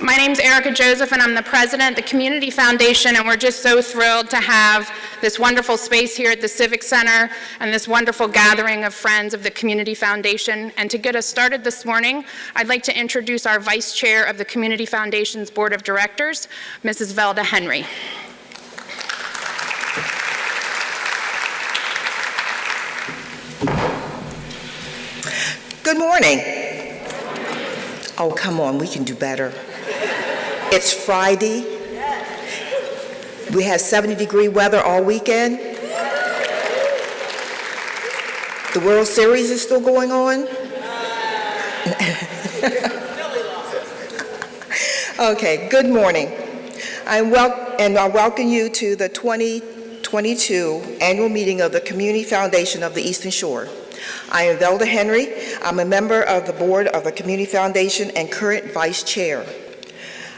My name's Erica Joseph, and I'm the president of the Community Foundation, and we're just so thrilled to have this wonderful space here at the Civic Center and this wonderful gathering of friends of the Community Foundation. And to get us started this morning, I'd like to introduce our Vice Chair of the Community Foundation's Board of Directors, Mrs. Velda Henry. Good morning. Oh, come on, we can do better. It's Friday. We have 70-degree weather all weekend. The World Series is still going on. Okay, good morning. I welcome you to the 2022 annual meeting of the Community Foundation of the Eastern Shore. I am Velda Henry. I'm a member of the board of the Community Foundation and current vice chair.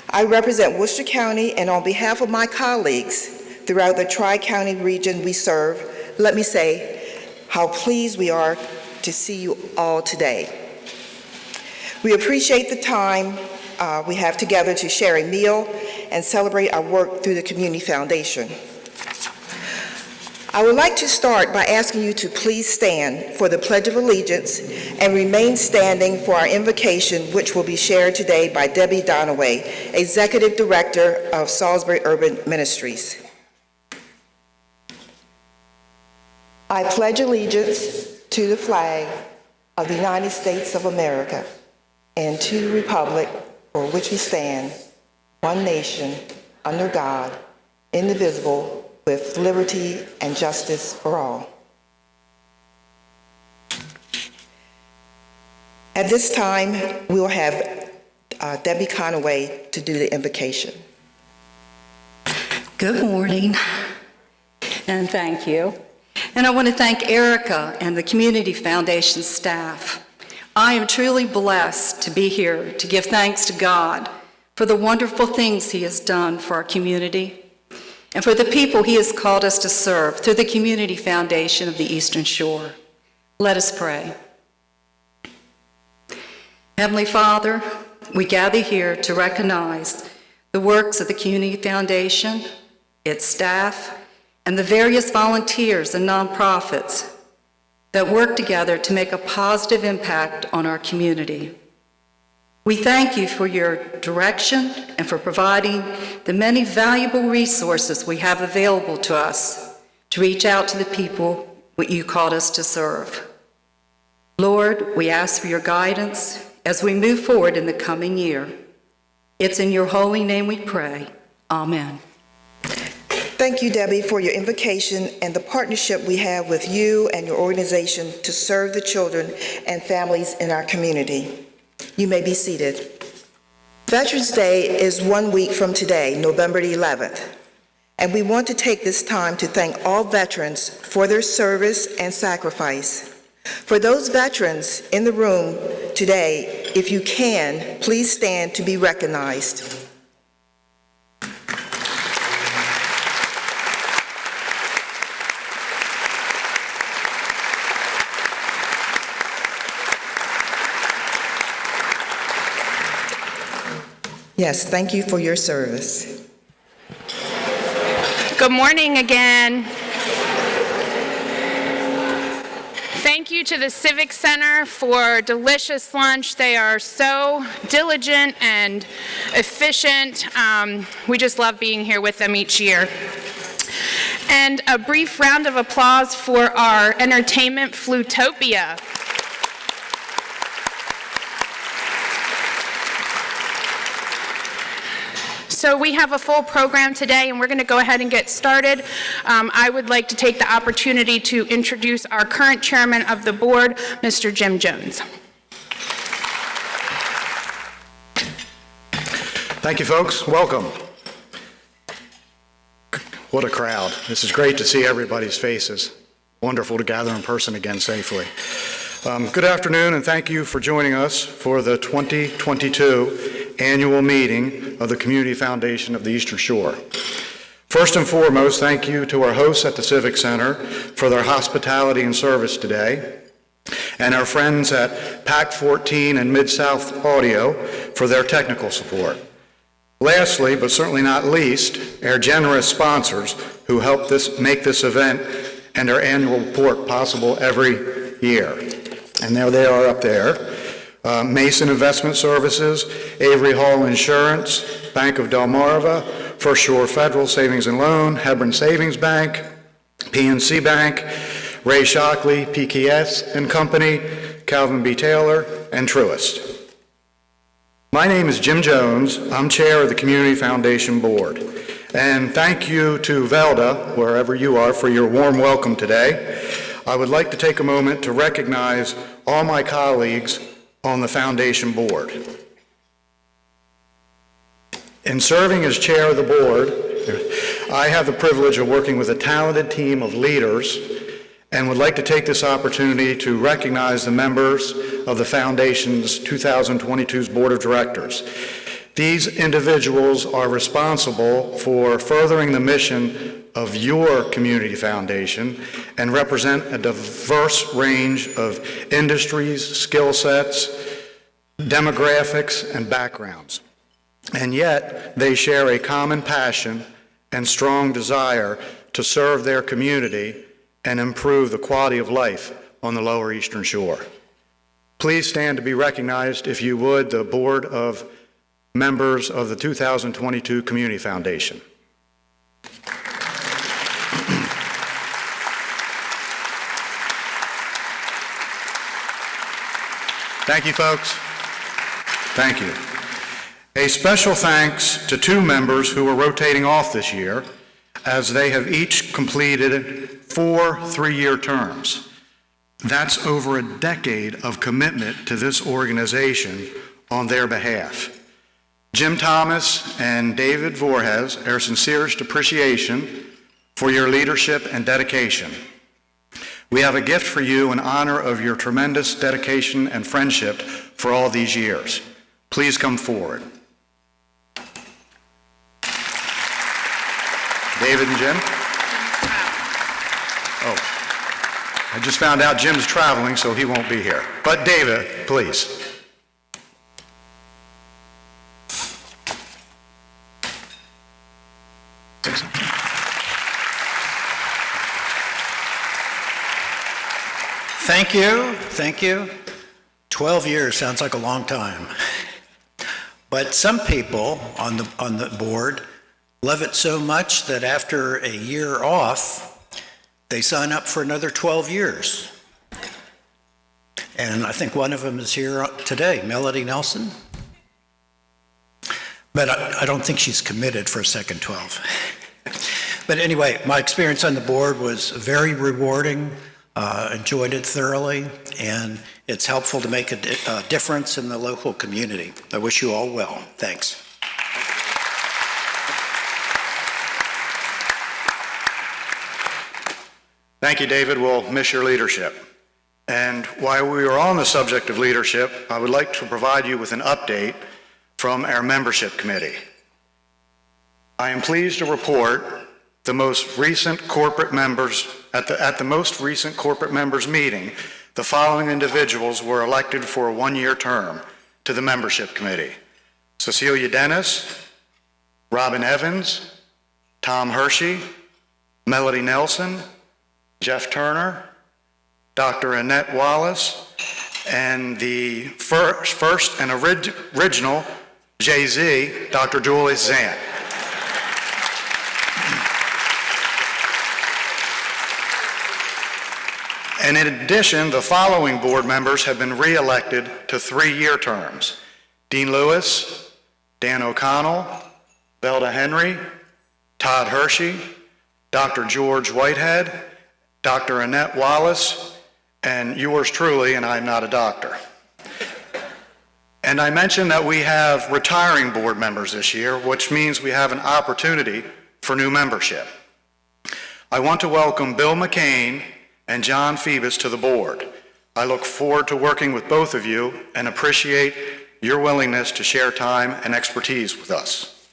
I represent Worcester County, and on behalf of my colleagues throughout the Tri-County region we serve, let me say how pleased we are to see you all today. We appreciate the time we have together to share a meal and celebrate our work through the Community Foundation. I would like to start by asking you to please stand for the Pledge of Allegiance and remain standing for our invocation, which will be shared today by Debbie Donaway, Executive Director of Salisbury Urban Ministries. I pledge allegiance to the flag of the United States of America and to the republic for which we stand, one nation, under God, indivisible, with liberty and justice for all. At this time, we will have Debbie Conaway to do the invocation. Good morning, and thank you. And I want to thank Erica and the Community Foundation staff. I am truly blessed to be here to give thanks to God for the wonderful things He has done for our community and for the people He has called us to serve through the Community Foundation of the Eastern Shore. Let us pray. Heavenly Father, we gather here to recognize the works of the Community Foundation, its staff, and the various volunteers and nonprofits that work together to make a positive impact on our community. We thank you for your direction and for providing the many valuable resources we have available to us to reach out to the people you called us to serve. Lord, we ask for your guidance as we move forward in the coming year. It's in your holy name we pray. Amen. Thank you, Debbie, for your invocation and the partnership we have with you and your organization to serve the children and families in our community. You may be seated. Veterans Day is 1 week from today, November the 11th, and we want to take this time to thank all veterans for their service and sacrifice. For those veterans in the room today, if you can, please stand to be recognized. Yes, thank you for your service. Good morning again. Thank you to the Civic Center for delicious lunch. They are so diligent and efficient. We just love being here with them each year. And a brief round of applause for our entertainment, Flutopia. So we have a full program today, and we're going to go ahead and get started. I would like to take the opportunity to introduce our current chairman of the board, Mr. Jim Jones. Thank you, folks. Welcome. What a crowd. This is great to see everybody's faces. Wonderful to gather in person again safely. Good afternoon, and thank you for joining us for the 2022 annual meeting of the Community Foundation of the Eastern Shore. First and foremost, thank you to our hosts at the Civic Center for their hospitality and service today, and our friends at PAC 14 and Mid-South Audio for their technical support. Lastly, but certainly not least, our generous sponsors who help make this event and our annual report possible every year. And there they are up there. Mason Investment Services, Avery Hall Insurance, Bank of Delmarva, First Shore Federal Savings and Loan, Hebron Savings Bank, PNC Bank, Ray Shockley, PKS and Company, Calvin B. Taylor, and Truist. My name is Jim Jones. I'm chair of the Community Foundation Board. And thank you to Velda, wherever you are, for your warm welcome today. I would like to take a moment to recognize all my colleagues on the Foundation Board. In serving as chair of the board, I have the privilege of working with a talented team of leaders and would like to take this opportunity to recognize the members of the Foundation's 2022's Board of Directors. These individuals are responsible for furthering the mission of your community foundation and represent a diverse range of industries, skill sets, demographics, and backgrounds. And yet, they share a common passion and strong desire to serve their community and improve the quality of life on the Lower Eastern Shore. Please stand to be recognized, if you would, the Board of Members of the 2022 Community Foundation. Thank you, folks. Thank you. A special thanks to two members who are rotating off this year, as they have each completed 4 3-year terms. That's over a decade of commitment to this organization on their behalf. Jim Thomas and David Voorhees, our sincerest appreciation for your leadership and dedication. We have a gift for you in honor of your tremendous dedication and friendship for all these years. Please come forward. David and Jim? Oh, I just found out Jim's traveling, so he won't be here. But David, please. Thank you, thank you. 12 years sounds like a long time. But some people on the board love it so much that after a year off, they sign up for another 12 years. And I think one of them is here today, Melody Nelson. But I don't think she's committed for a second 12. But anyway, my experience on the board was very rewarding. Enjoyed it thoroughly, and it's helpful to make a difference in the local community. I wish you all well. Thanks. Thank you, David. We'll miss your leadership. And while we are on the subject of leadership, I would like to provide you with an update from our membership committee. I am pleased to report the most recent corporate members, at the most recent corporate members meeting, the following individuals were elected for a 1-year term to the membership committee: Cecilia Dennis, Robin Evans, Tom Hershey, Melody Nelson, Jeff Turner, Dr. Annette Wallace, and the first and original Jay-Z, Dr. Julius Zant. And in addition, the following board members have been re-elected to 3-year terms: Dean Lewis, Dan O'Connell, Velda Henry, Todd Hershey, Dr. George Whitehead, Dr. Annette Wallace, and yours truly, and I'm not a doctor. And I mentioned that we have retiring board members this year, which means we have an opportunity for new membership. I want to welcome Bill McCain and John Phoebus to the board. I look forward to working with both of you and appreciate your willingness to share time and expertise with us.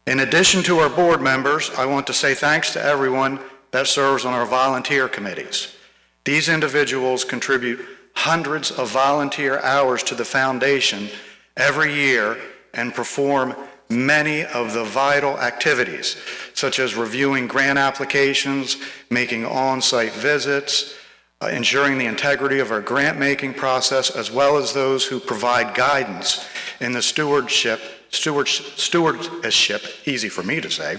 In addition to our board members, I want to say thanks to everyone that serves on our volunteer committees. These individuals contribute hundreds of volunteer hours to the foundation every year and perform many of the vital activities, such as reviewing grant applications, making on-site visits, ensuring the integrity of our grant-making process, as well as those who provide guidance in the stewardship, easy for me to say,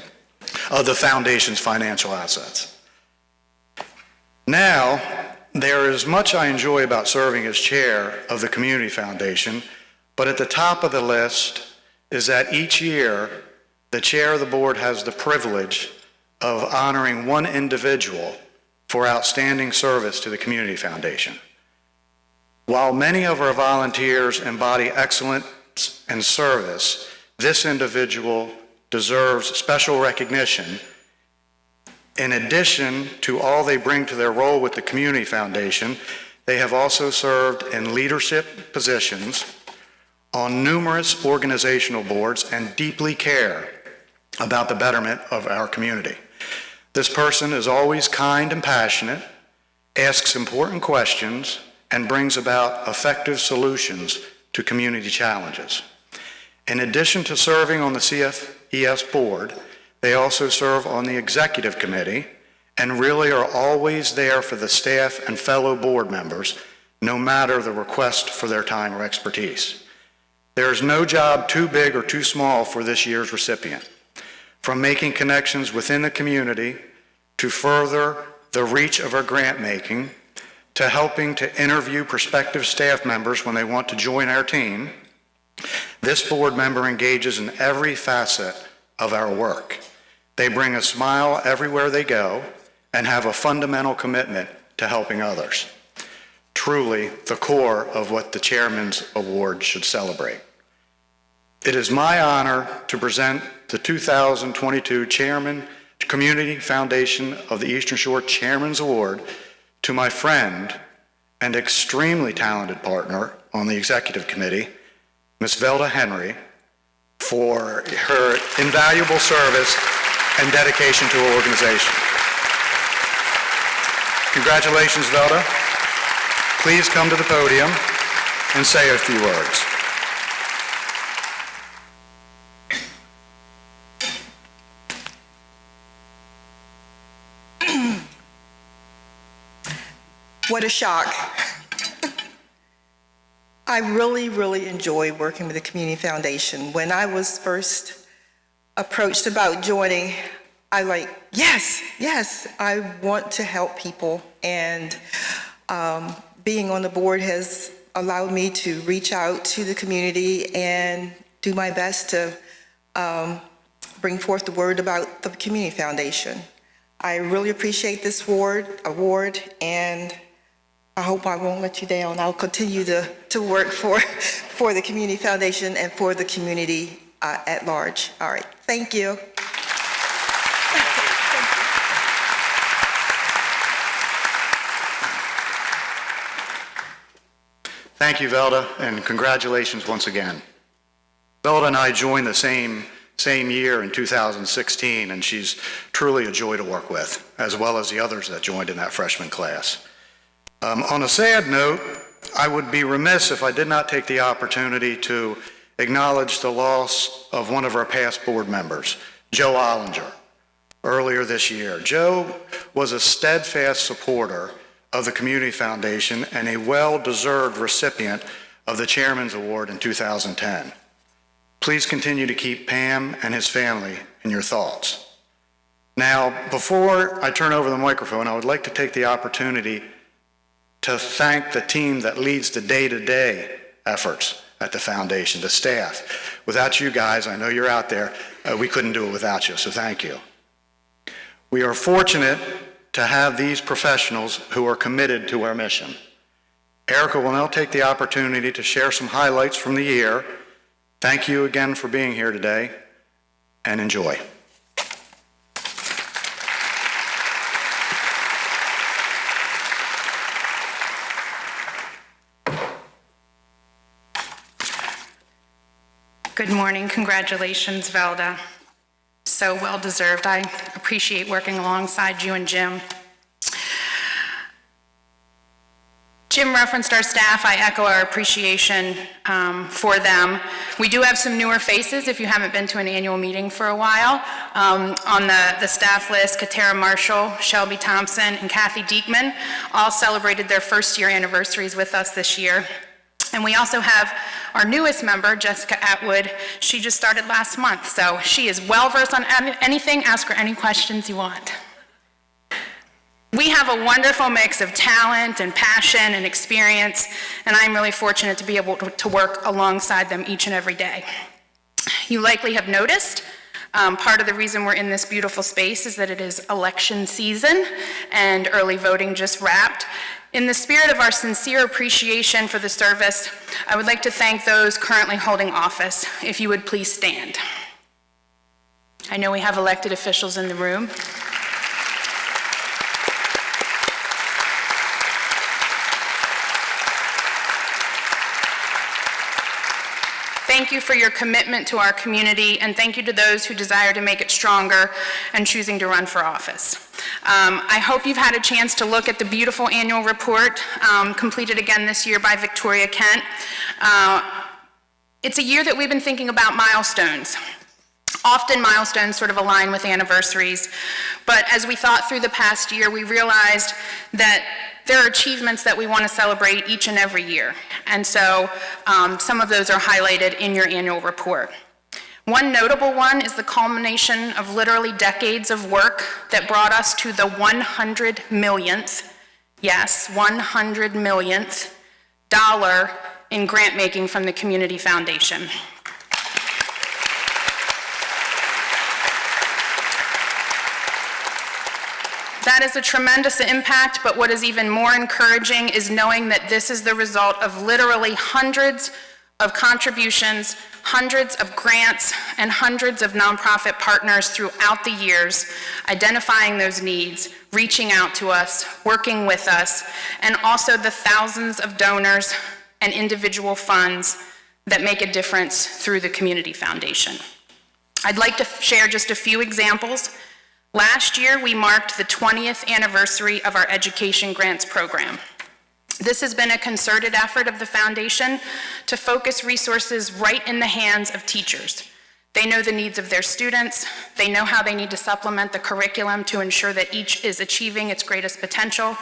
of the foundation's financial assets. Now, there is much I enjoy about serving as chair of the Community Foundation, but at the top of the list is that each year, the chair of the board has the privilege of honoring one individual for outstanding service to the Community Foundation. While many of our volunteers embody excellence and service, this individual deserves special recognition. In addition to all they bring to their role with the Community Foundation, they have also served in leadership positions on numerous organizational boards and deeply care about the betterment of our community. This person is always kind and passionate, asks important questions, and brings about effective solutions to community challenges. In addition to serving on the CFES board, they also serve on the executive committee and really are always there for the staff and fellow board members, no matter the request for their time or expertise. There is no job too big or too small for this year's recipient. From making connections within the community to further the reach of our grant making, to helping to interview prospective staff members when they want to join our team, this board member engages in every facet of our work. They bring a smile everywhere they go and have a fundamental commitment to helping others. Truly the core of what the Chairman's Award should celebrate. It is my honor to present the 2022 Community Foundation of the Eastern Shore Chairman's Award to my friend and extremely talented partner on the executive committee, Ms. Velda Henry, for her invaluable service and dedication to our organization. Congratulations, Velda. Please come to the podium and say a few words. What a shock. I really enjoy working with the Community Foundation. When I was first approached about joining, I yes, I want to help people, and being on the board has allowed me to reach out to the community and do my best to bring forth the word about the Community Foundation. I really appreciate this award, and I hope I won't let you down. I'll continue to work for the Community Foundation and for the community at large. All right, thank you. Thank you, Velda, and congratulations once again. Velda and I joined the same year in 2016, and she's truly a joy to work with, as well as the others that joined in that freshman class. On a sad note, I would be remiss if I did not take the opportunity to acknowledge the loss of one of our past board members, Joe Ollinger, earlier this year. Joe was a steadfast supporter of the Community Foundation and a well-deserved recipient of the Chairman's Award in 2010. Please continue to keep Pam and his family in your thoughts. Now, before I turn over the microphone, I would like to take the opportunity to thank the team that leads the day-to-day efforts at the foundation, the staff. Without you guys, I know you're out there, we couldn't do it without you, so thank you. We are fortunate to have these professionals who are committed to our mission. Erica will now take the opportunity to share some highlights from the year. Thank you again for being here today, and enjoy. Good morning. Congratulations, Velda. So well deserved. I appreciate working alongside you and Jim. Jim referenced our staff. I echo our appreciation for them. We do have some newer faces if you haven't been to an annual meeting for a while. On the staff list, Katara Marshall, Shelby Thompson, and Kathy Diekman all celebrated their first-year anniversaries with us this year. And we also have our newest member, Jessica Atwood. She just started last month, so she is well-versed on anything. Ask her any questions you want. We have a wonderful mix of talent and passion and experience, and I'm really fortunate to be able to work alongside them each and every day. You likely have noticed part of the reason we're in this beautiful space is that it is election season and early voting just wrapped. In the spirit of our sincere appreciation for the service, I would like to thank those currently holding office. If you would please stand. I know we have elected officials in the room. Thank you for your commitment to our community, and thank you to those who desire to make it stronger and choosing to run for office. I hope you've had a chance to look at the beautiful annual report completed again this year by Victoria Kent. It's a year that we've been thinking about milestones. Often milestones sort of align with anniversaries, but as we thought through the past year, we realized that there are achievements that we want to celebrate each and every year. And so some of those are highlighted in your annual report. One notable one is the culmination of literally decades of work that brought us to the 100 millionth, yes, 100 millionth dollar in grant making from the Community Foundation. That is a tremendous impact, but what is even more encouraging is knowing that this is the result of literally hundreds of contributions, hundreds of grants, and hundreds of nonprofit partners throughout the years, identifying those needs, reaching out to us, working with us, and also the thousands of donors and individual funds that make a difference through the Community Foundation. I'd like to share just a few examples. Last year, we marked the 20th anniversary of our Education Grants Program. This has been a concerted effort of the Foundation to focus resources right in the hands of teachers. They know the needs of their students, they know how they need to supplement the curriculum to ensure that each is achieving its greatest potential.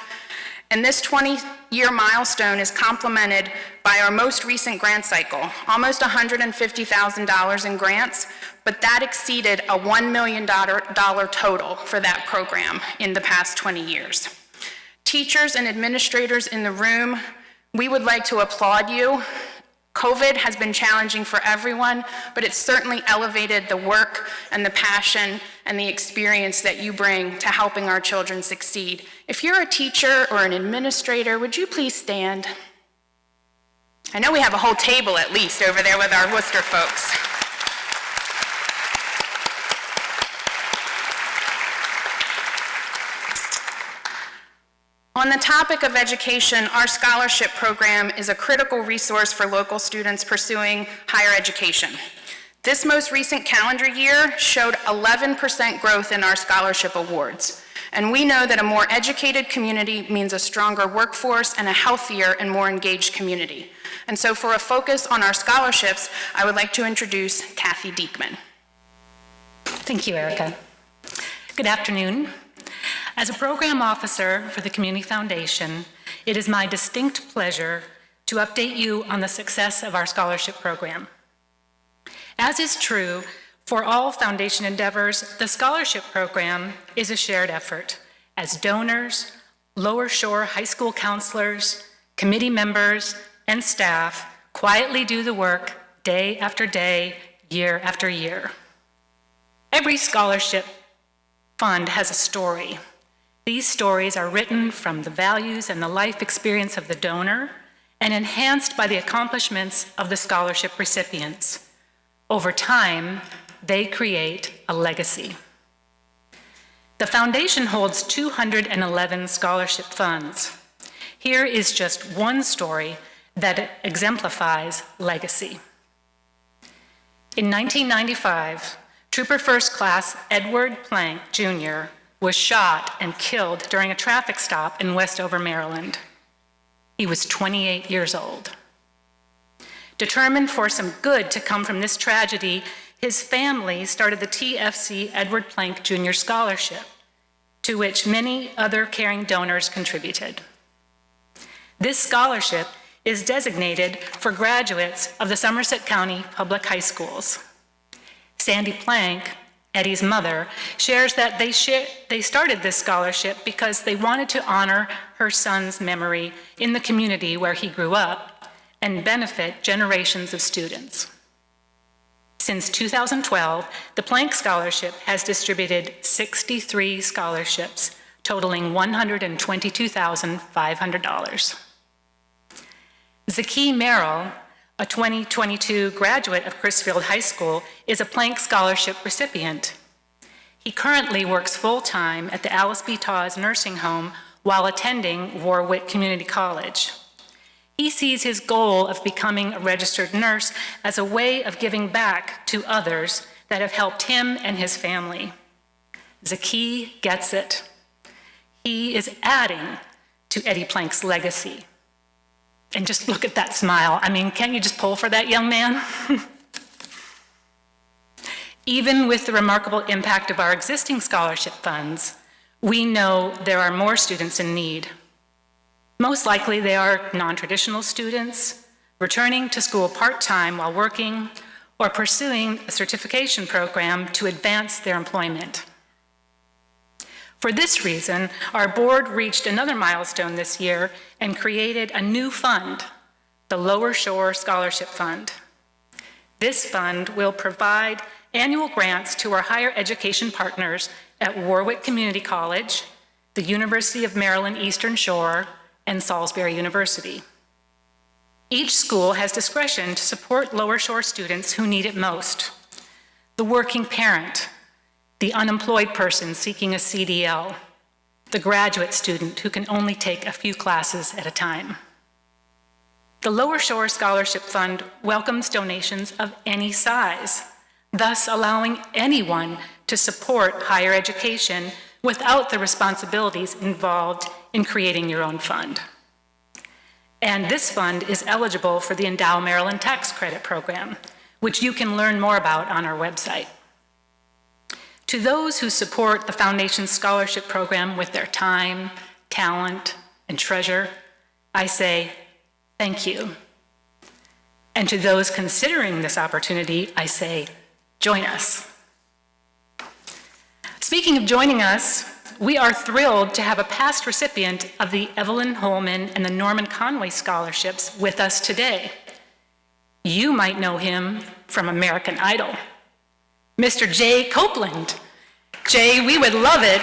And this 20-year milestone is complemented by our most recent grant cycle, almost $150,000 in grants, but that exceeded a $1 million total for that program in the past 20 years. Teachers and administrators in the room, we would like to applaud you. COVID has been challenging for everyone, but it's certainly elevated the work and the passion and the experience that you bring to helping our children succeed. If you're a teacher or an administrator, would you please stand? I know we have a whole table at least over there with our Worcester folks. On the topic of education, our scholarship program is a critical resource for local students pursuing higher education. This most recent calendar year showed 11% growth in our scholarship awards. And we know that a more educated community means a stronger workforce and a healthier and more engaged community. And so for a focus on our scholarships, I would like to introduce Kathy Diekman. Thank you, Erica. Good afternoon. As a program officer for the Community Foundation, it is my distinct pleasure to update you on the success of our scholarship program. As is true for all foundation endeavors, the scholarship program is a shared effort as donors, Lower Shore High School counselors, committee members, and staff quietly do the work day after day, year after year. Every scholarship fund has a story. These stories are written from the values and the life experience of the donor and enhanced by the accomplishments of the scholarship recipients. Over time, they create a legacy. The foundation holds 211 scholarship funds. Here is just one story that exemplifies legacy. In 1995, Trooper First Class Edward Plank, Jr. was shot and killed during a traffic stop in Westover, Maryland. He was 28 years old. Determined for some good to come from this tragedy, his family started the TFC Edward Plank Jr. Scholarship, to which many other caring donors contributed. This scholarship is designated for graduates of the Somerset County Public High Schools. Sandy Plank, Eddie's mother, shares that they started this scholarship because they wanted to honor her son's memory in the community where he grew up and benefit generations of students. Since 2012, the Plank Scholarship has distributed 63 scholarships, totaling $122,500. Zaki Merrill, a 2022 graduate of Crisfield High School, is a Plank Scholarship recipient. He currently works full-time at the Alice B. Tawes Nursing Home while attending Warwick Community College. He sees his goal of becoming a registered nurse as a way of giving back to others that have helped him and his family. Zaki gets it. He is adding to Eddie Plank's legacy. And just look at that smile. I mean, can't you just pull for that young man? Even with the remarkable impact of our existing scholarship funds, we know there are more students in need. Most likely they are non-traditional students, returning to school part-time while working, or pursuing a certification program to advance their employment. For this reason, our board reached another milestone this year and created a new fund, the Lower Shore Scholarship Fund. This fund will provide annual grants to our higher education partners at Warwick Community College, the University of Maryland Eastern Shore, and Salisbury University. Each school has discretion to support Lower Shore students who need it most: the working parent, the unemployed person seeking a CDL, the graduate student who can only take a few classes at a time. The Lower Shore Scholarship Fund welcomes donations of any size, thus allowing anyone to support higher education without the responsibilities involved in creating your own fund. And this fund is eligible for the Endow Maryland Tax Credit Program, which you can learn more about on our website. To those who support the Foundation's scholarship program with their time, talent, and treasure, I say thank you. And to those considering this opportunity, I say, join us. Speaking of joining us, we are thrilled to have a past recipient of the Evelyn Holman and the Norman Conway scholarships with us today. You might know him from American Idol. Mr. Jay Copeland. Jay, we would love it.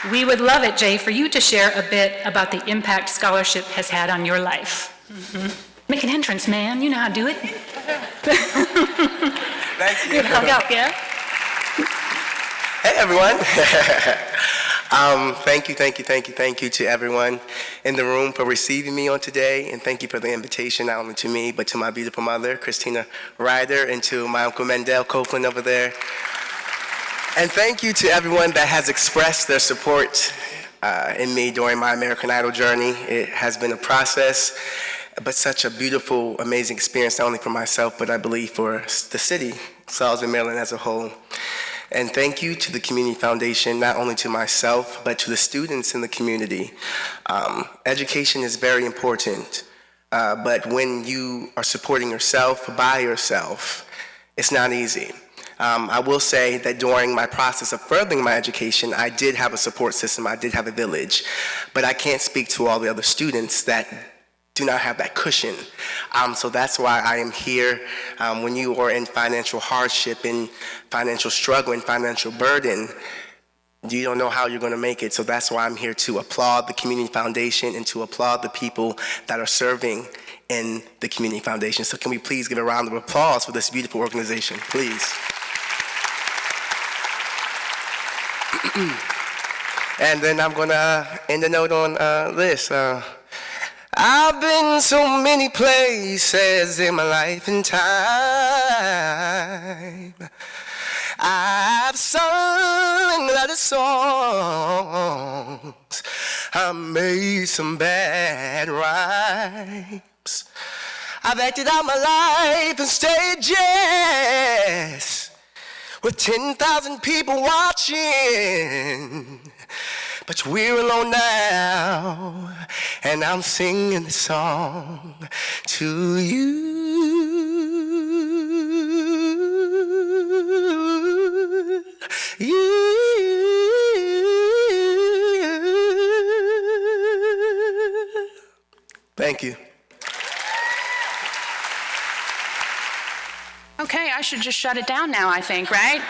We would love it, Jay, for you to share a bit about the impact scholarship has had on your life. Mm-hmm. Make an entrance, man. You know how to do it. Thank you. Good hug up, yeah? Hey, everyone. Thank you to everyone in the room for receiving me on today, and thank you for the invitation, not only to me, but to my beautiful mother, Christina Ryder, and to my Uncle Mendel Copeland over there. And thank you to everyone that has expressed their support in me during my American Idol journey. It has been a process, but such a beautiful, amazing experience, not only for myself, but I believe for the city, Salisbury, Maryland as a whole. And thank you to the Community Foundation, not only to myself, but to the students in the community. Education is very important, but when you are supporting yourself by yourself, it's not easy. I will say that during my process of furthering my education, I did have a support system, I did have a village, but I can't speak to all the other students that do not have that cushion. So that's why I am here. When you are in financial hardship, in financial struggle, and financial burden, you don't know how you're going to make it. So that's why I'm here to applaud the Community Foundation and to applaud the people that are serving in the Community Foundation. So can we please give a round of applause for this beautiful organization, please? And then I'm going to end the note on this. I've been so many places in my life and time. I've sung lot of songs, I made some bad rhymes. I've acted out my life in stages with 10,000 people watching. But we're alone now, and I'm singing the song to you. Thank you. Okay, I should just shut it down now, I think, right?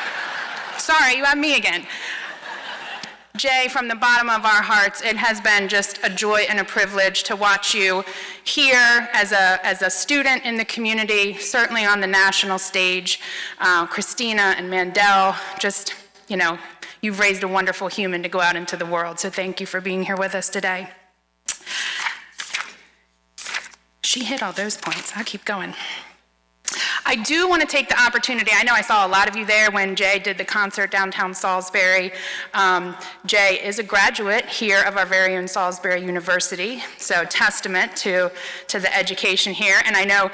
Sorry, you have me again. Jay, from the bottom of our hearts, it has been just a joy and a privilege to watch you here as a student in the community, certainly on the national stage. Christina and Mandel, just, you've raised a wonderful human to go out into the world, so thank you for being here with us today. She hit all those points. I'll keep going. I do want to take the opportunity, I know I saw a lot of you there when Jay did the concert downtown Salisbury. Jay is a graduate here of our very own Salisbury University, so testament to the education here. And I know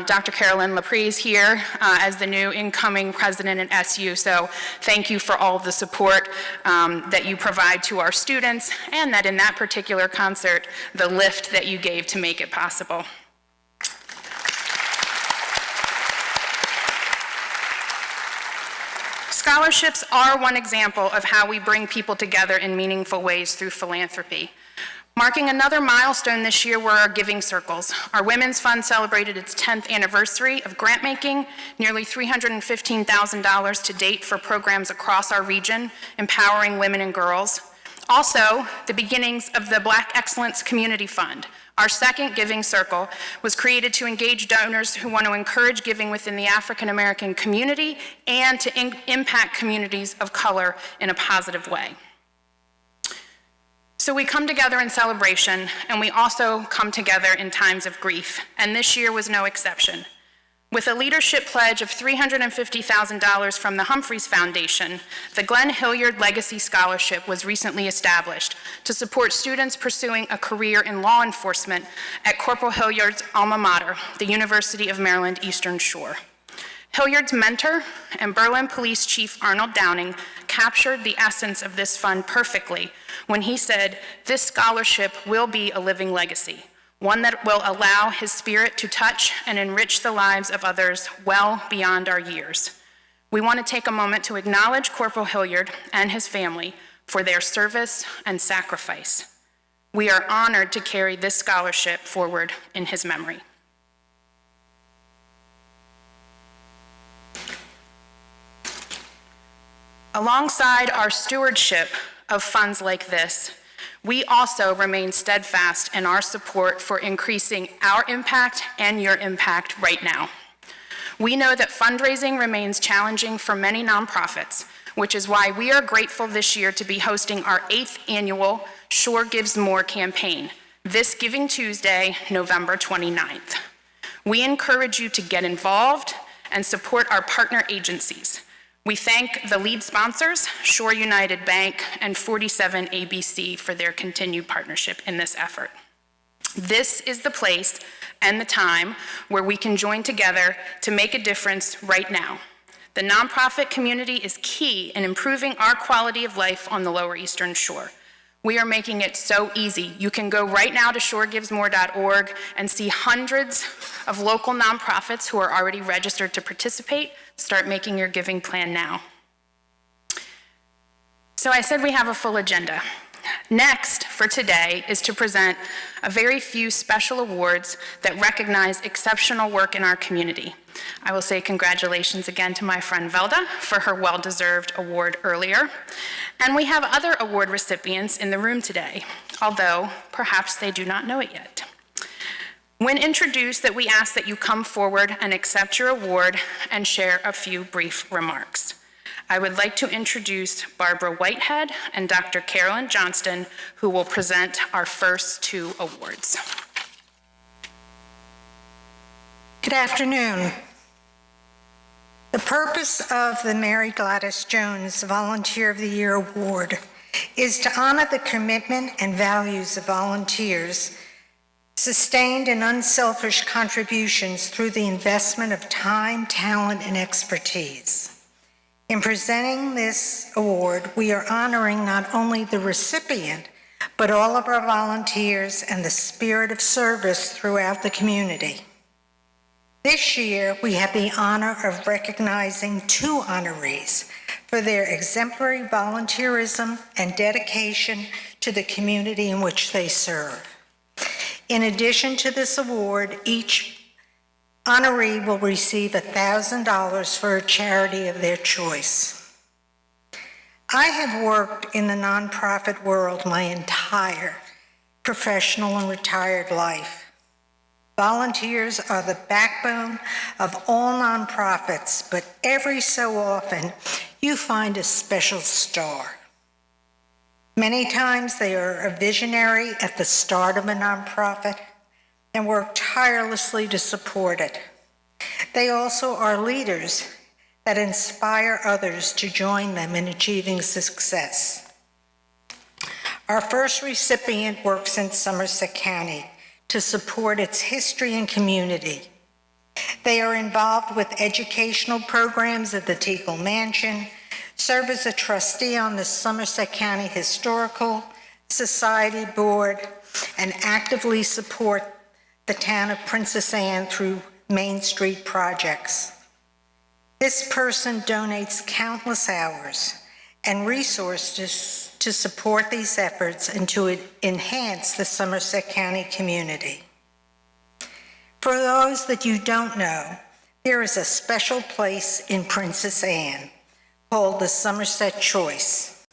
Dr. Carolyn LaPree is here as the new incoming president at SU, so thank you for all the support that you provide to our students, and that in that particular concert, the lift that you gave to make it possible. Scholarships are one example of how we bring people together in meaningful ways through philanthropy. Marking another milestone this year were our giving circles. Our Women's Fund celebrated its 10th anniversary of grant making, nearly $315,000 to date for programs across our region, empowering women and girls. Also, the beginnings of the Black Excellence Community Fund. Our second giving circle was created to engage donors who want to encourage giving within the African American community and to impact communities of color in a positive way. So we come together in celebration, and we also come together in times of grief, and this year was no exception. With a leadership pledge of $350,000 from the Humphreys Foundation, the Glenn Hilliard Legacy Scholarship was recently established to support students pursuing a career in law enforcement at Corporal Hilliard's alma mater, the University of Maryland Eastern Shore. Hilliard's mentor and Berlin Police Chief Arnold Downing captured the essence of this fund perfectly when he said, "This scholarship will be a living legacy, one that will allow his spirit to touch and enrich the lives of others well beyond our years." We want to take a moment to acknowledge Corporal Hilliard and his family for their service and sacrifice. We are honored to carry this scholarship forward in his memory. Alongside our stewardship of funds like this, we also remain steadfast in our support for increasing our impact and your impact right now. We know that fundraising remains challenging for many nonprofits, which is why we are grateful this year to be hosting our 8th annual Shore Gives More campaign, this Giving Tuesday, November 29th. We encourage you to get involved and support our partner agencies. We thank the lead sponsors, Shore United Bank and 47 ABC, for their continued partnership in this effort. This is the place and the time where we can join together to make a difference right now. The nonprofit community is key in improving our quality of life on the Lower Eastern Shore. We are making it so easy. You can go right now to shoregivesmore.org and see hundreds of local nonprofits who are already registered to participate. Start making your giving plan now. So I said we have a full agenda. Next for today is to present a very few special awards that recognize exceptional work in our community. I will say congratulations again to my friend Velda for her well-deserved award earlier. And we have other award recipients in the room today, although perhaps they do not know it yet. When introduced, that we ask that you come forward and accept your award and share a few brief remarks. I would like to introduce Barbara Whitehead and Dr. Carolyn Johnston, who will present our first two awards. Good afternoon. The purpose of the Mary Gladys Jones Volunteer of the Year Award is to honor the commitment and values of volunteers, sustained and unselfish contributions through the investment of time, talent, and expertise. In presenting this award, we are honoring not only the recipient, but all of our volunteers and the spirit of service throughout the community. This year, we have the honor of recognizing 2 honorees for their exemplary volunteerism and dedication to the community in which they serve. In addition to this award, each honoree will receive $1,000 for a charity of their choice. I have worked in the nonprofit world my entire professional and retired life. Volunteers are the backbone of all nonprofits, but every so often you find a special star. Many times they are a visionary at the start of a nonprofit and work tirelessly to support it. They also are leaders that inspire others to join them in achieving success. Our first recipient works in Somerset County to support its history and community. They are involved with educational programs at the Teagle Mansion, serve as a trustee on the Somerset County Historical Society Board, and actively support the town of Princess Anne through Main Street projects. This person donates countless hours and resources to support these efforts and to enhance the Somerset County community. For those that you don't know, there is a special place in Princess Anne called the Somerset Choice.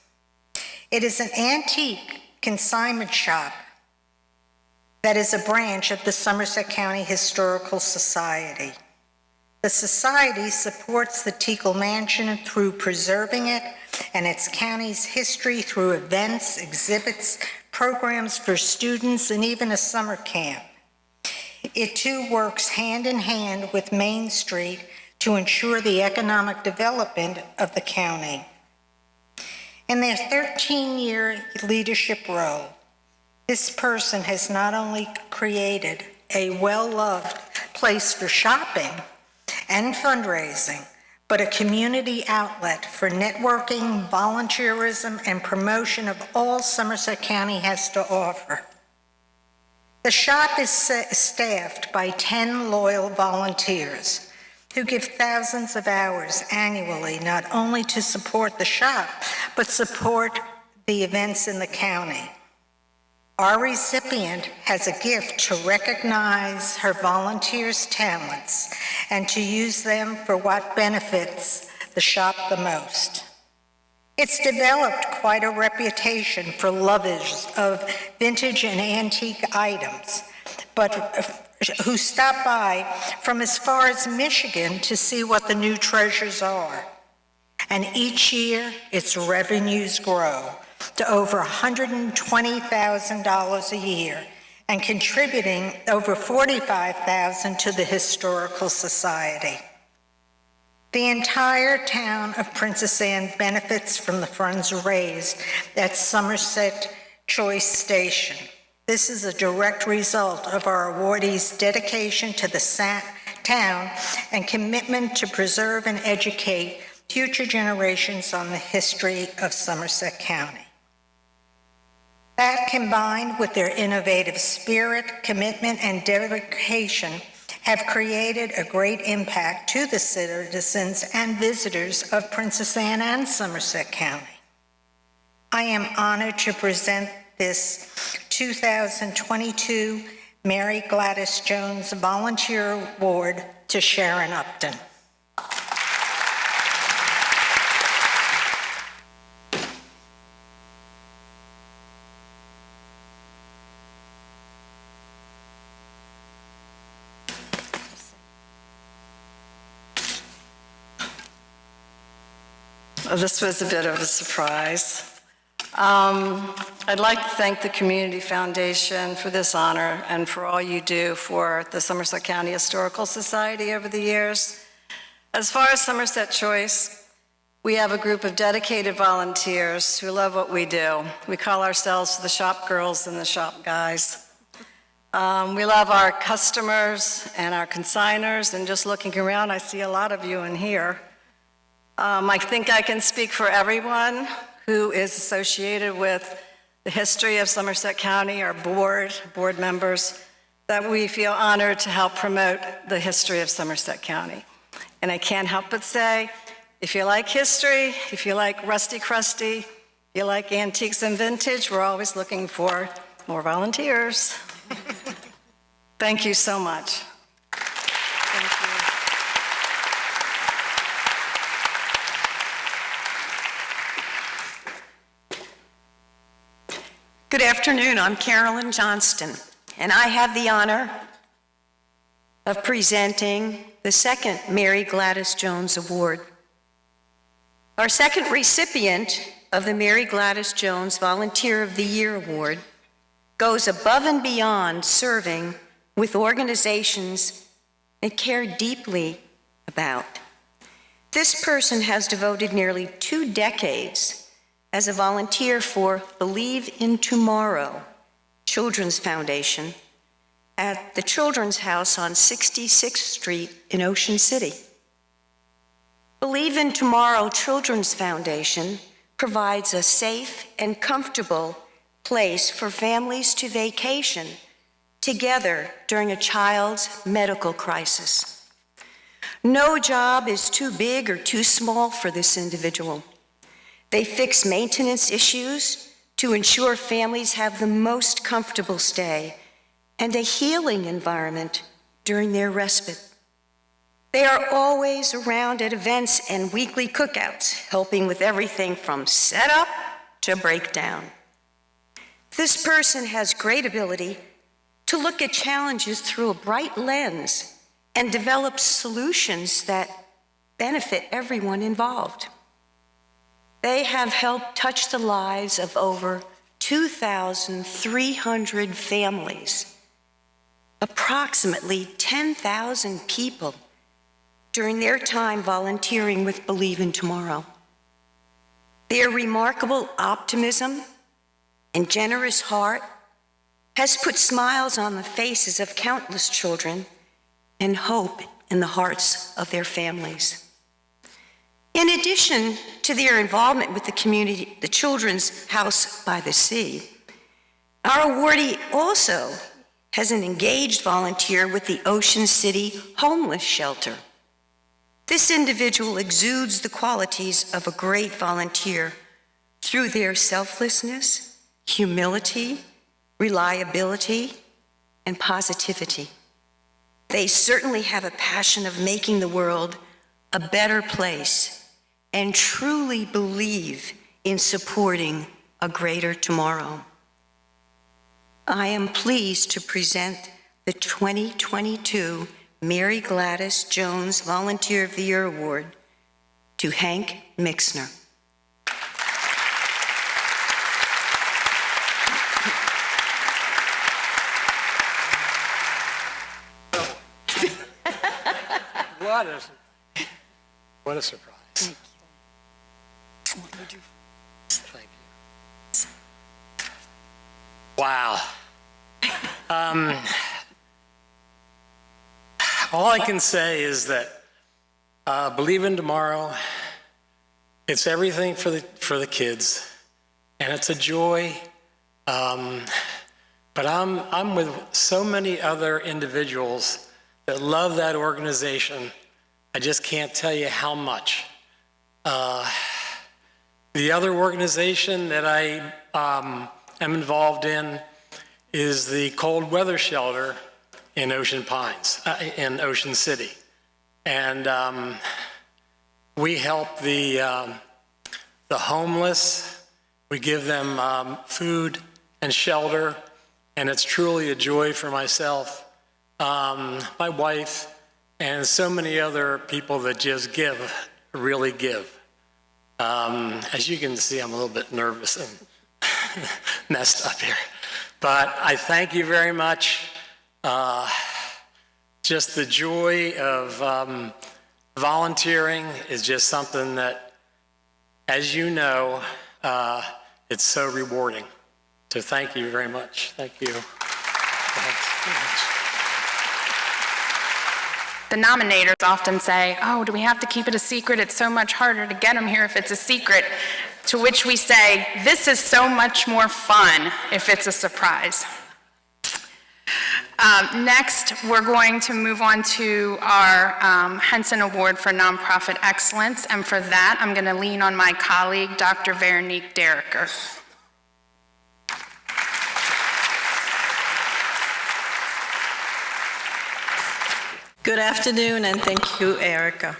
It is an antique consignment shop that is a branch of the Somerset County Historical Society. The Society supports the Teagle Mansion through preserving it and its county's history through events, exhibits, programs for students, and even a summer camp. It too works hand in hand with Main Street to ensure the economic development of the county. In their 13-year leadership role, this person has not only created a well-loved place for shopping and fundraising, but a community outlet for networking, volunteerism, and promotion of all Somerset County has to offer. The shop is staffed by 10 loyal volunteers who give thousands of hours annually, not only to support the shop, but support the events in the county. Our recipient has a gift to recognize her volunteers' talents and to use them for what benefits the shop the most. It's developed quite a reputation for lovers of vintage and antique items, but who stop by from as far as Michigan to see what the new treasures are. And each year, its revenues grow to over $120,000 a year and contributing over $45,000 to the Historical Society. The entire town of Princess Anne benefits from the funds raised at Somerset Choice Station. This is a direct result of our awardees' dedication to the town and commitment to preserve and educate future generations on the history of Somerset County. That, combined with their innovative spirit, commitment, and dedication, have created a great impact to the citizens and visitors of Princess Anne and Somerset County. I am honored to present this 2022 Mary Gladys Jones Volunteer Award to Sharon Upton. This was a bit of a surprise. I'd like to thank the Community Foundation for this honor and for all you do for the Somerset County Historical Society over the years. As far as Somerset Choice, we have a group of dedicated volunteers who love what we do. We call ourselves the shop girls and the shop guys. We love our customers and our consigners, and just looking around, I see a lot of you in here. I think I can speak for everyone who is associated with the history of Somerset County, our board members, that we feel honored to help promote the history of Somerset County. And I can't help but say, if you like history, if you like rusty crusty, if you like antiques and vintage, we're always looking for more volunteers. Thank you so much. Thank you. Good afternoon, I'm Carolyn Johnston, and I have the honor of presenting the second Mary Gladys Jones Award. Our second recipient of the Mary Gladys Jones Volunteer of the Year Award goes above and beyond serving with organizations it cared deeply about. This person has devoted nearly 2 decades as a volunteer for Believe in Tomorrow Children's Foundation at the Children's House on 66th Street in Ocean City. Believe in Tomorrow Children's Foundation provides a safe and comfortable place for families to vacation together during a child's medical crisis. No job is too big or too small for this individual. They fix maintenance issues to ensure families have the most comfortable stay and a healing environment during their respite. They are always around at events and weekly cookouts, helping with everything from setup to breakdown. This person has great ability to look at challenges through a bright lens and develop solutions that benefit everyone involved. They have helped touch the lives of over 2,300 families, approximately 10,000 people during their time volunteering with Believe in Tomorrow. Their remarkable optimism and generous heart has put smiles on the faces of countless children and hope in the hearts of their families. In addition to their involvement with the community, the Children's House by the Sea, our awardee also has an engaged volunteer with the Ocean City Homeless Shelter. This individual exudes the qualities of a great volunteer through their selflessness, humility, reliability, and positivity. They certainly have a passion of making the world a better place and truly believe in supporting a greater tomorrow. I am pleased to present the 2022 Mary Gladys Jones Volunteer of the Year Award to Hank Mixner. What a surprise. Thank you. Wow. All I can say is that Believe in Tomorrow, it's everything for the kids, and it's a joy. But I'm with so many other individuals that love that organization. I just can't tell you how much. The other organization that I am involved in is the Cold Weather Shelter in Ocean Pines, in Ocean City. And we help the homeless. We give them food and shelter, and it's truly a joy for myself, my wife, and so many other people that just give, really give. As you can see, I'm a little bit nervous and messed up here. But I thank you very much. Just the joy of volunteering is just something that, as you know, it's so rewarding. So thank you very much. Thank you. The nominators often say, oh, do we have to keep it a secret? It's so much harder to get them here if it's a secret. To which we say, this is so much more fun if it's a surprise. Next, we're going to move on to our Henson Award for Nonprofit Excellence, and for that, I'm going to lean on my colleague, Dr. Veronique Derricker. Good afternoon, and thank you, Erica.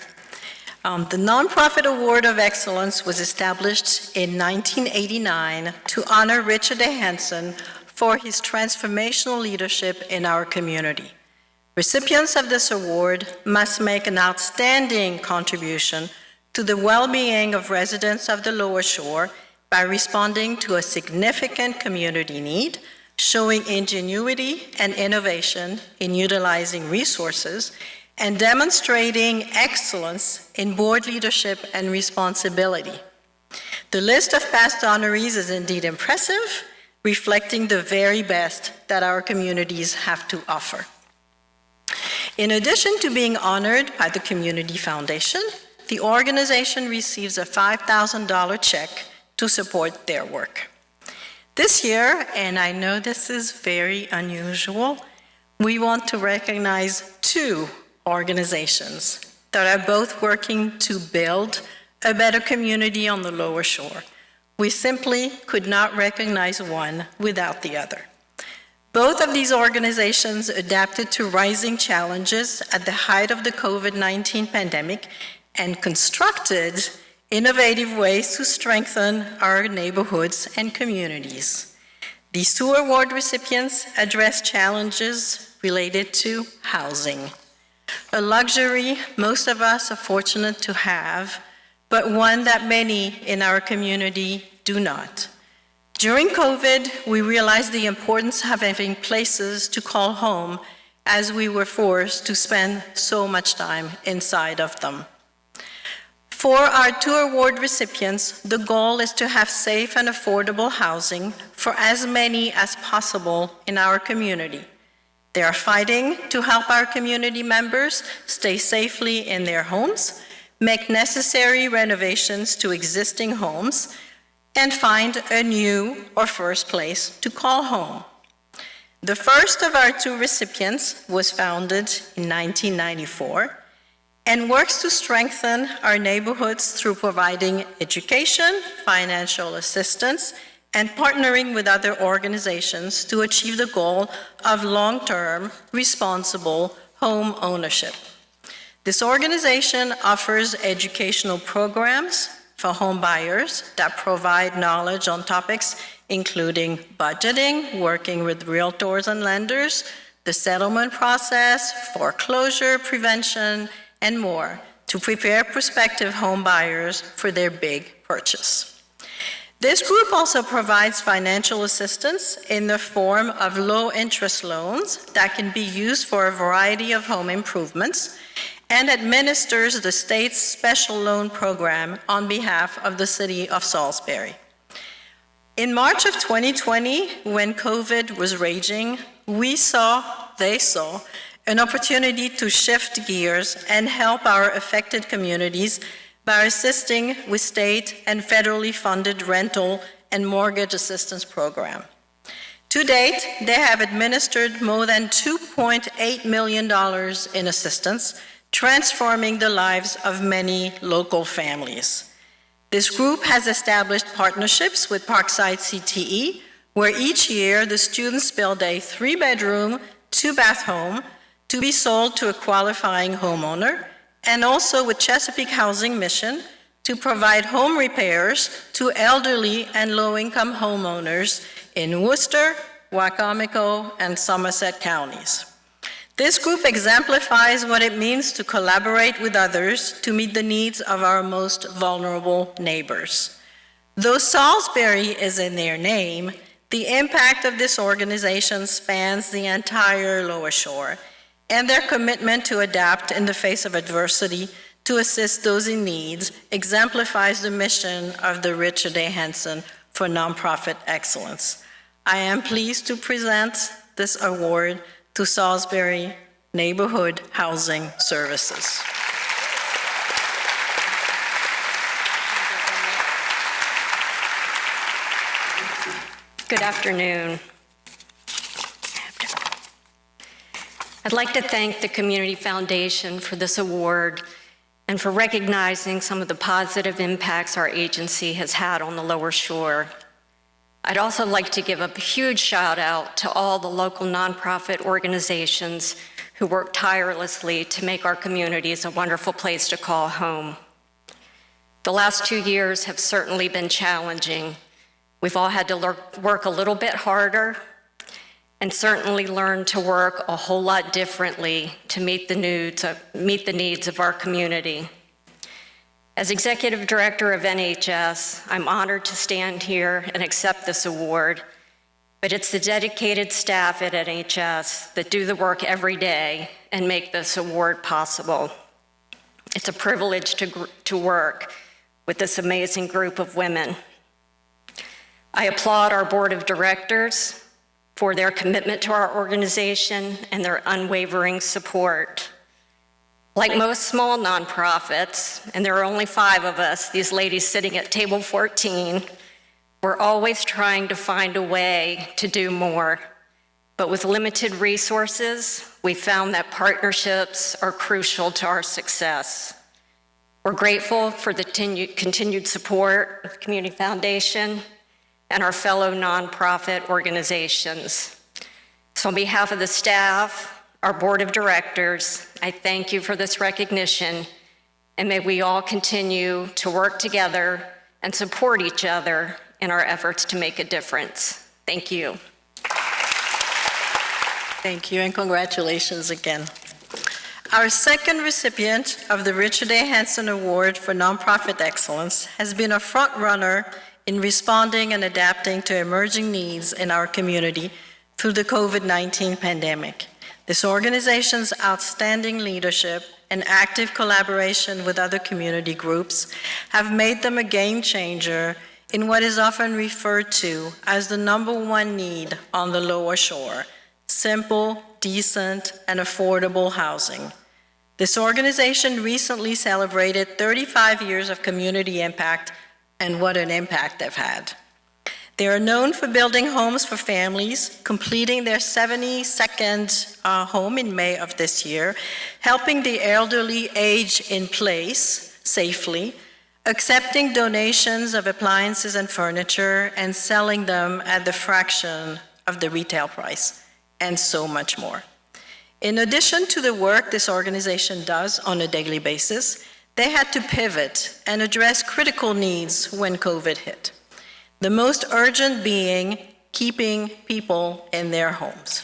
The Nonprofit Award of Excellence was established in 1989 to honor Richard A. Henson for his transformational leadership in our community. Recipients of this award must make an outstanding contribution to the well-being of residents of the Lower Shore by responding to a significant community need, showing ingenuity and innovation in utilizing resources, and demonstrating excellence in board leadership and responsibility. The list of past honorees is indeed impressive, reflecting the very best that our communities have to offer. In addition to being honored by the Community Foundation, the organization receives a $5,000 check to support their work. This year, and I know this is very unusual, we want to recognize two organizations that are both working to build a better community on the Lower Shore. We simply could not recognize one without the other. Both of these organizations adapted to rising challenges at the height of the COVID-19 pandemic and constructed innovative ways to strengthen our neighborhoods and communities. These two award recipients address challenges related to housing, a luxury most of us are fortunate to have, but one that many in our community do not. During COVID, we realized the importance of having places to call home as we were forced to spend so much time inside of them. For our two award recipients, the goal is to have safe and affordable housing for as many as possible in our community. They are fighting to help our community members stay safely in their homes, make necessary renovations to existing homes, and find a new or first place to call home. The first of our two recipients was founded in 1994 and works to strengthen our neighborhoods through providing education, financial assistance, and partnering with other organizations to achieve the goal of long-term, responsible home ownership. This organization offers educational programs for home buyers that provide knowledge on topics including budgeting, working with realtors and lenders, the settlement process, foreclosure prevention, and more to prepare prospective home buyers for their big purchase. This group also provides financial assistance in the form of low-interest loans that can be used for a variety of home improvements and administers the state's special loan program on behalf of the city of Salisbury. In March of 2020, when COVID was raging, they saw an opportunity to shift gears and help our affected communities by assisting with state and federally funded rental and mortgage assistance program. To date, they have administered more than $2.8 million in assistance, transforming the lives of many local families. This group has established partnerships with Parkside CTE, where each year the students build a 3-bedroom, 2-bath home to be sold to a qualifying homeowner, and also with Chesapeake Housing Mission to provide home repairs to elderly and low-income homeowners in Worcester, Wacomico, and Somerset counties. This group exemplifies what it means to collaborate with others to meet the needs of our most vulnerable neighbors. Though Salisbury is in their name, the impact of this organization spans the entire Lower Shore, and their commitment to adapt in the face of adversity to assist those in need exemplifies the mission of the Richard A. Hansen for Nonprofit Excellence. I am pleased to present this award to Salisbury Neighborhood Housing Services. Good afternoon. I'd like to thank the Community Foundation for this award and for recognizing some of the positive impacts our agency has had on the Lower Shore. I'd also like to give a huge shout out to all the local nonprofit organizations who work tirelessly to make our communities a wonderful place to call home. The last 2 years have certainly been challenging. We've all had to work a little bit harder and certainly learn to work a whole lot differently to meet the needs of our community. As Executive Director of NHS, I'm honored to stand here and accept this award, but it's the dedicated staff at NHS that do the work every day and make this award possible. It's a privilege to work with this amazing group of women. I applaud our Board of Directors for their commitment to our organization and their unwavering support. Like most small nonprofits, and there are only 5 of us, these ladies sitting at table 14, we're always trying to find a way to do more. But with limited resources, we found that partnerships are crucial to our success. We're grateful for the continued support of the Community Foundation and our fellow nonprofit organizations. So on behalf of the staff, our Board of Directors, I thank you for this recognition, and may we all continue to work together and support each other in our efforts to make a difference. Thank you. Thank you, and congratulations again. Our second recipient of the Richard A. Hansen Award for Nonprofit Excellence has been a front runner in responding and adapting to emerging needs in our community through the COVID-19 pandemic. This organization's outstanding leadership and active collaboration with other community groups have made them a game changer in what is often referred to as the #1 need on the Lower Shore: simple, decent, and affordable housing. This organization recently celebrated 35 years of community impact, and what an impact they've had. They are known for building homes for families, completing their 72nd home in May of this year, helping the elderly age in place safely, accepting donations of appliances and furniture, and selling them at the fraction of the retail price, and so much more. In addition to the work this organization does on a daily basis, they had to pivot and address critical needs when COVID hit. The most urgent being keeping people in their homes.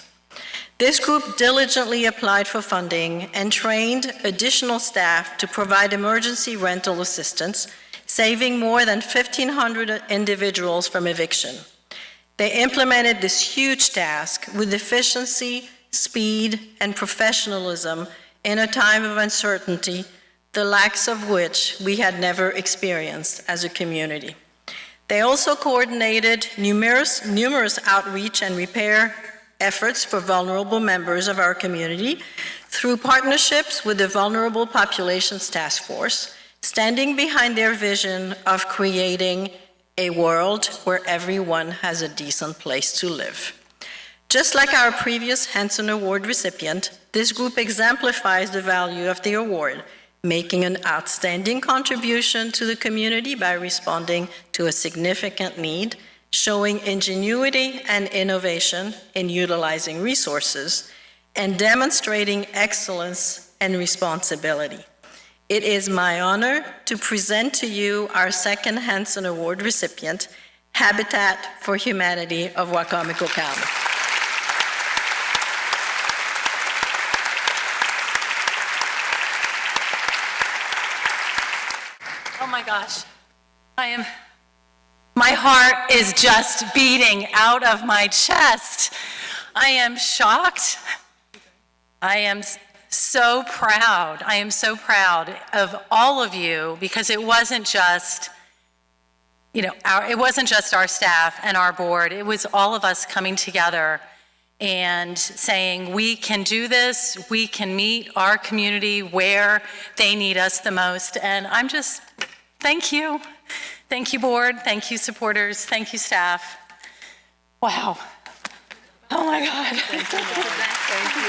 This group diligently applied for funding and trained additional staff to provide emergency rental assistance, saving more than 1,500 individuals from eviction. They implemented this huge task with efficiency, speed, and professionalism in a time of uncertainty, the likes of which we had never experienced as a community. They also coordinated numerous outreach and repair efforts for vulnerable members of our community through partnerships with the Vulnerable Populations Task Force, standing behind their vision of creating a world where everyone has a decent place to live. Just like our previous Hansen Award recipient, this group exemplifies the value of the award, making an outstanding contribution to the community by responding to a significant need, showing ingenuity and innovation in utilizing resources, and demonstrating excellence and responsibility. It is my honor to present to you our second Hansen Award recipient, Habitat for Humanity of Wicomico County. Oh my gosh, my heart is just beating out of my chest. I am shocked. I am so proud. I am so proud of all of you because it wasn't just, it wasn't just our staff and our board. It was all of us coming together and saying, we can do this, we can meet our community where they need us the most. And thank you. Thank you, board. Thank you, supporters. Thank you, staff. Wow. Oh my God. Thank you.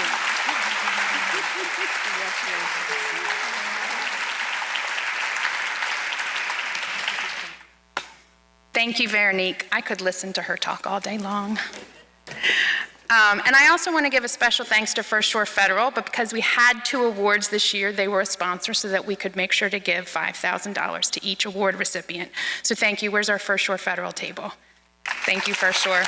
Thank you, Veronique. I could listen to her talk all day long. And I also want to give a special thanks to First Shore Federal, but because we had 2 awards this year, they were a sponsor so that we could make sure to give $5,000 to each award recipient. So thank you. Where's our First Shore Federal table? Thank you, First Shore.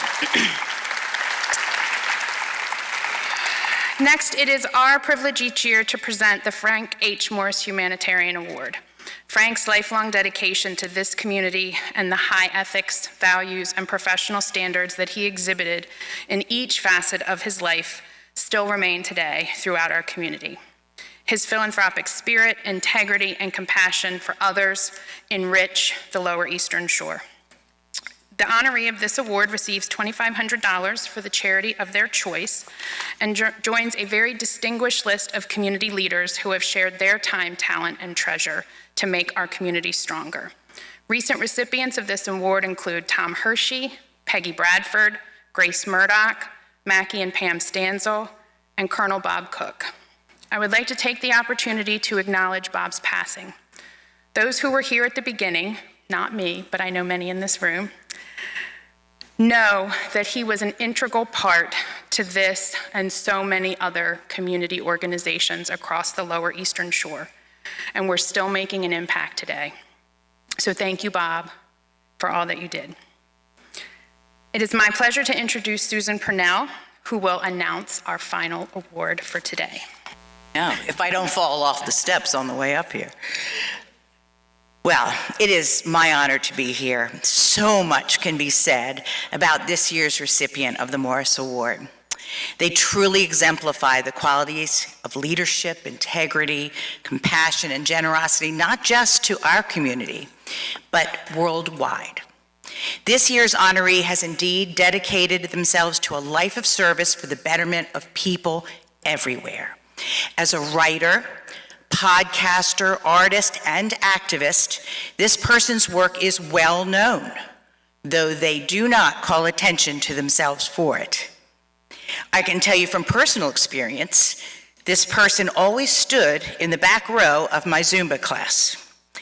Next, it is our privilege each year to present the Frank H. Morris Humanitarian Award. Frank's lifelong dedication to this community and the high ethics, values, and professional standards that he exhibited in each facet of his life still remain today throughout our community. His philanthropic spirit, integrity, and compassion for others enrich the Lower Eastern Shore. The honoree of this award receives $2,500 for the charity of their choice and joins a very distinguished list of community leaders who have shared their time, talent, and treasure to make our community stronger. Recent recipients of this award include Tom Hershey, Peggy Bradford, Grace Murdoch, Mackie and Pam Stanzel, and Colonel Bob Cook. I would like to take the opportunity to acknowledge Bob's passing. Those who were here at the beginning, not me, but I know many in this room, know that he was an integral part to this and so many other community organizations across the Lower Eastern Shore, and we're still making an impact today. So thank you, Bob, for all that you did. It is my pleasure to introduce Susan Purnell, who will announce our final award for today. Yeah, if I don't fall off the steps on the way up here. Well, it is my honor to be here. So much can be said about this year's recipient of the Morris Award. They truly exemplify the qualities of leadership, integrity, compassion, and generosity, not just to our community, but worldwide. This year's honoree has indeed dedicated themselves to a life of service for the betterment of people everywhere. As a writer, podcaster, artist, and activist, this person's work is well known, though they do not call attention to themselves for it. I can tell you from personal experience, this person always stood in the back row of my Zumba class,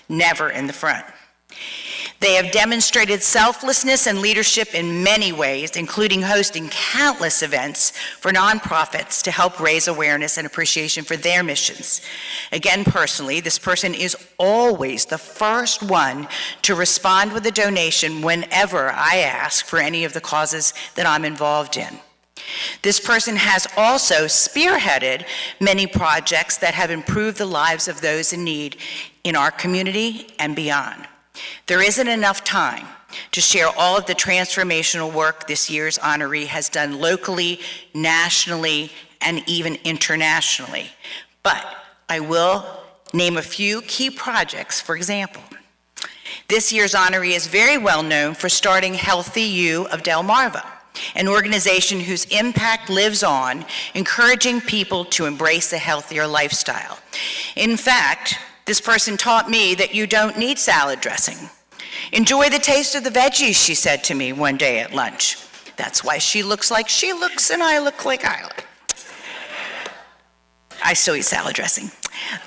never in the front. They have demonstrated selflessness and leadership in many ways, including hosting countless events for nonprofits to help raise awareness and appreciation for their missions. Again, personally, this person is always the first one to respond with a donation whenever I ask for any of the causes that I'm involved in. This person has also spearheaded many projects that have improved the lives of those in need in our community and beyond. There isn't enough time to share all of the transformational work this year's honoree has done locally, nationally, and even internationally. But I will name a few key projects, for example. This year's honoree is very well known for starting Healthy You of Delmarva, an organization whose impact lives on, encouraging people to embrace a healthier lifestyle. In fact, this person taught me that you don't need salad dressing. Enjoy the taste of the veggies, she said to me one day at lunch. That's why she looks like she looks and I look like I look. I still eat salad dressing.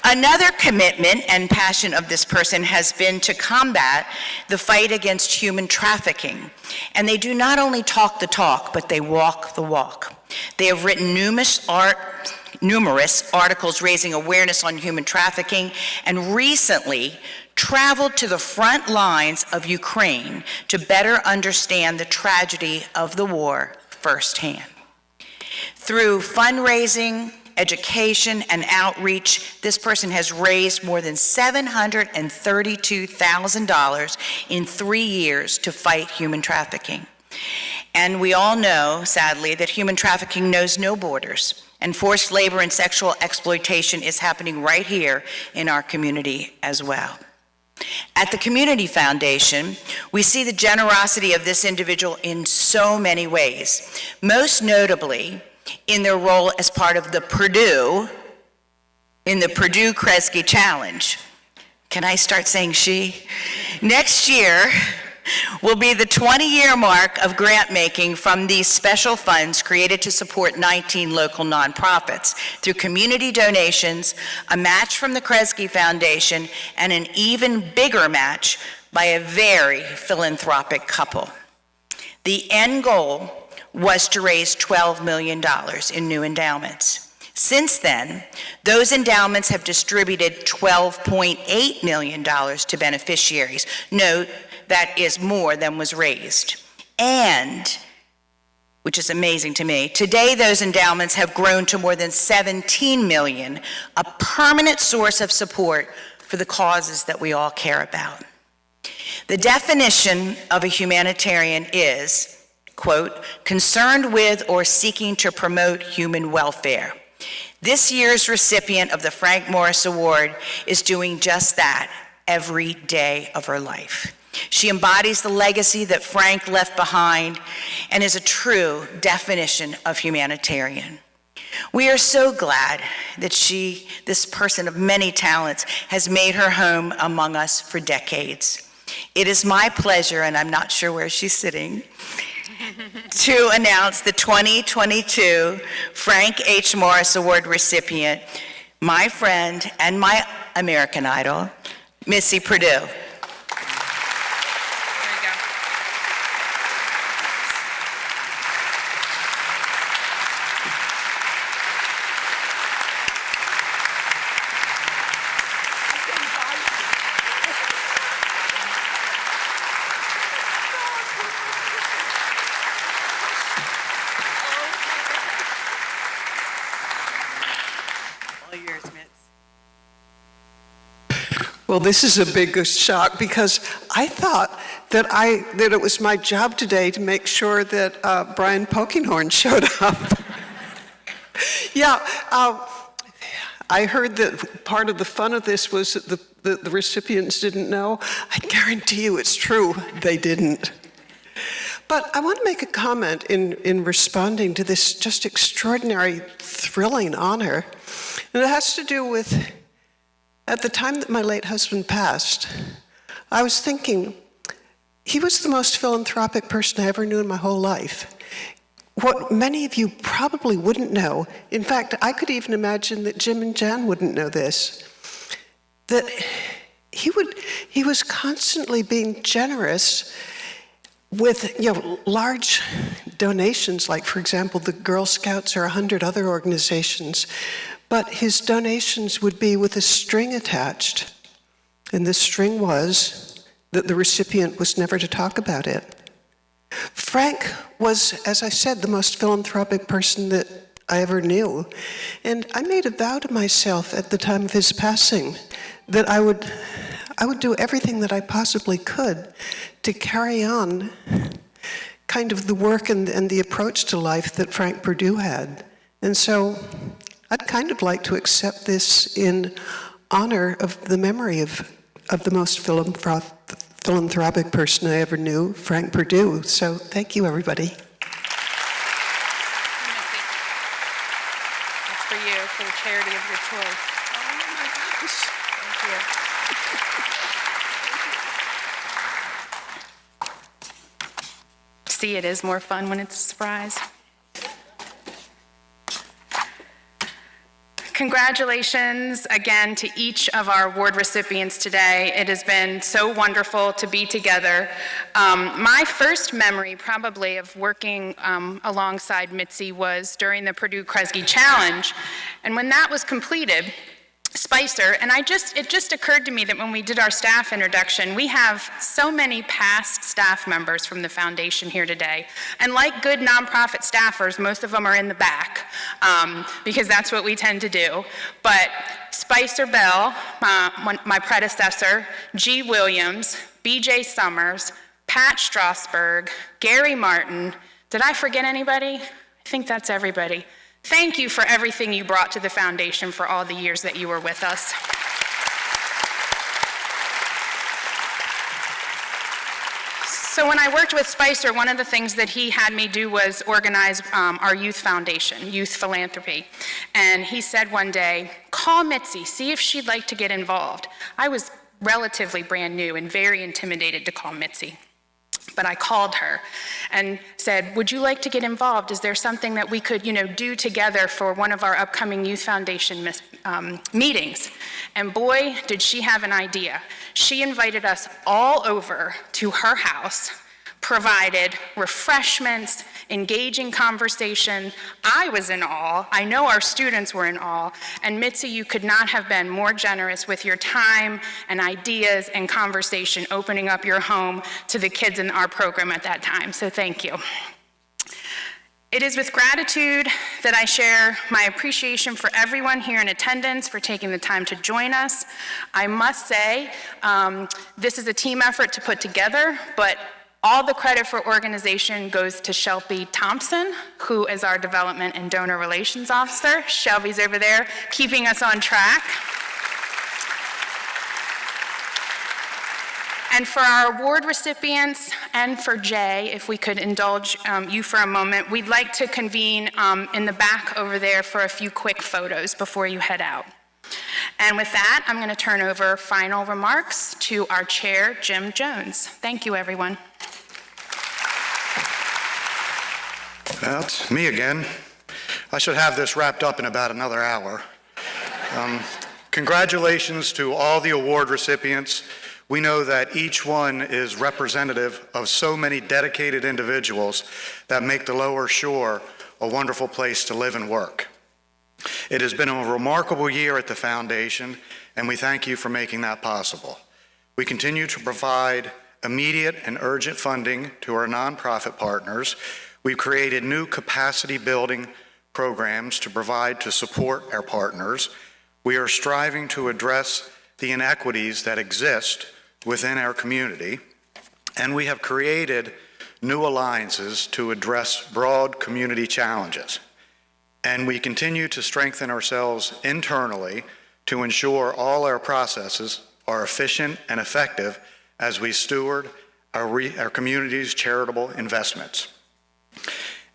Another commitment and passion of this person has been to combat the fight against human trafficking. And they do not only talk the talk, but they walk the walk. They have written numerous articles raising awareness on human trafficking, and recently traveled to the front lines of Ukraine to better understand the tragedy of the war firsthand. Through fundraising, education, and outreach, this person has raised more than $732,000 in 3 years to fight human trafficking. And we all know, sadly, that human trafficking knows no borders and forced labor and sexual exploitation is happening right here in our community as well. At the Community Foundation, we see the generosity of this individual in so many ways, most notably in their role as part of the Purdue Kresge Challenge. Can I start saying she? Next year will be the 20-year mark of grant making from these special funds created to support 19 local nonprofits through community donations, a match from the Kresge Foundation, and an even bigger match by a very philanthropic couple. The end goal was to raise $12 million in new endowments. Since then, those endowments have distributed $12.8 million to beneficiaries. Note, that is more than was raised. And, which is amazing to me, today those endowments have grown to more than $17 million, a permanent source of support for the causes that we all care about. The definition of a humanitarian is, quote, concerned with or seeking to promote human welfare. This year's recipient of the Frank Morris Award is doing just that every day of her life. She embodies the legacy that Frank left behind and is a true definition of humanitarian. We are so glad that this person of many talents, has made her home among us for decades. It is my pleasure, and I'm not sure where she's sitting, to announce the 2022 Frank H. Morris Award recipient, my friend and my American Idol, Missy Perdue. Well, this is a big shock because I thought that it was my job today to make sure that Brian Polkinghorne showed up. Yeah, I heard that part of the fun of this was that the recipients didn't know. I guarantee you it's true, they didn't. But I want to make a comment in responding to this just extraordinary, thrilling honor. And it has to do with, at the time that my late husband passed, I was thinking, he was the most philanthropic person I ever knew in my whole life. What many of you probably wouldn't know, in fact, I could even imagine that Jim and Jan wouldn't know this, that he was constantly being generous with, large donations, like, for example, the Girl Scouts or 100 other organizations. But his donations would be with a string attached, and the string was that the recipient was never to talk about it. Frank was, as I said, the most philanthropic person that I ever knew. And I made a vow to myself at the time of his passing that I would do everything that I possibly could to carry on kind of the work and the approach to life that Frank Perdue had. And so I'd kind of like to accept this in honor of the memory of the most philanthropic person I ever knew, Frank Perdue. So thank you, everybody. That's for you, for the charity of your choice. Oh my gosh. Thank you. See, it is more fun when it's a surprise. Congratulations again to each of our award recipients today. It has been so wonderful to be together. My first memory probably of working alongside Mitzi was during the Purdue Kresge Challenge. And when that was completed, Spicer, and it just occurred to me that when we did our staff introduction, we have so many past staff members from the foundation here today. And like good nonprofit staffers, most of them are in the back, because that's what we tend to do. But Spicer Bell, my predecessor, G. Williams, BJ Summers, Pat Strasberg, Gary Martin. Did I forget anybody? I think that's everybody. Thank you for everything you brought to the foundation for all the years that you were with us. So when I worked with Spicer, one of the things that he had me do was organize our youth foundation, youth philanthropy. And he said one day, call Mitzi, see if she'd like to get involved. I was relatively brand new and very intimidated to call Mitzi. But I called her and said, would you like to get involved? Is there something that we could, do together for one of our upcoming Youth Foundation meetings? And boy, did she have an idea. She invited us all over to her house, provided refreshments, engaging conversation. I was in awe. I know our students were in awe. And Mitzi, you could not have been more generous with your time and ideas and conversation, opening up your home to the kids in our program at that time. So thank you. It is with gratitude that I share my appreciation for everyone here in attendance for taking the time to join us. I must say, this is a team effort to put together, but all the credit for organization goes to Shelby Thompson, who is our Development and Donor Relations Officer. Shelby's over there keeping us on track. And for our award recipients and for Jay, if we could indulge you for a moment, we'd like to convene in the back over there for a few quick photos before you head out. And with that, I'm going to turn over final remarks to our chair, Jim Jones. Thank you, everyone. Well, it's me again. I should have this wrapped up in about another hour. Congratulations to all the award recipients. We know that each one is representative of so many dedicated individuals that make the Lower Shore a wonderful place to live and work. It has been a remarkable year at the foundation, and we thank you for making that possible. We continue to provide immediate and urgent funding to our nonprofit partners. We've created new capacity building programs to provide to support our partners. We are striving to address the inequities that exist within our community, and we have created new alliances to address broad community challenges. And we continue to strengthen ourselves internally to ensure all our processes are efficient and effective as we steward our community's charitable investments.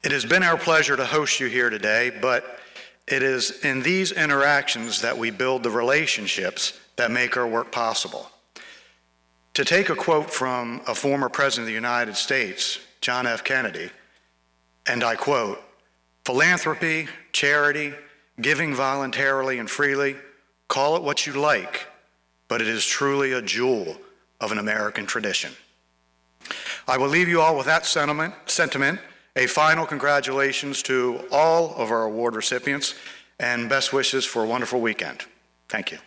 It has been our pleasure to host you here today, but it is in these interactions that we build the relationships that make our work possible. To take a quote from a former president of the United States, John F. Kennedy, and I quote, "Philanthropy, charity, giving voluntarily and freely, call it what you like, but it is truly a jewel of an American tradition." I will leave you all with that sentiment. A final congratulations to all of our award recipients and best wishes for a wonderful weekend. Thank you.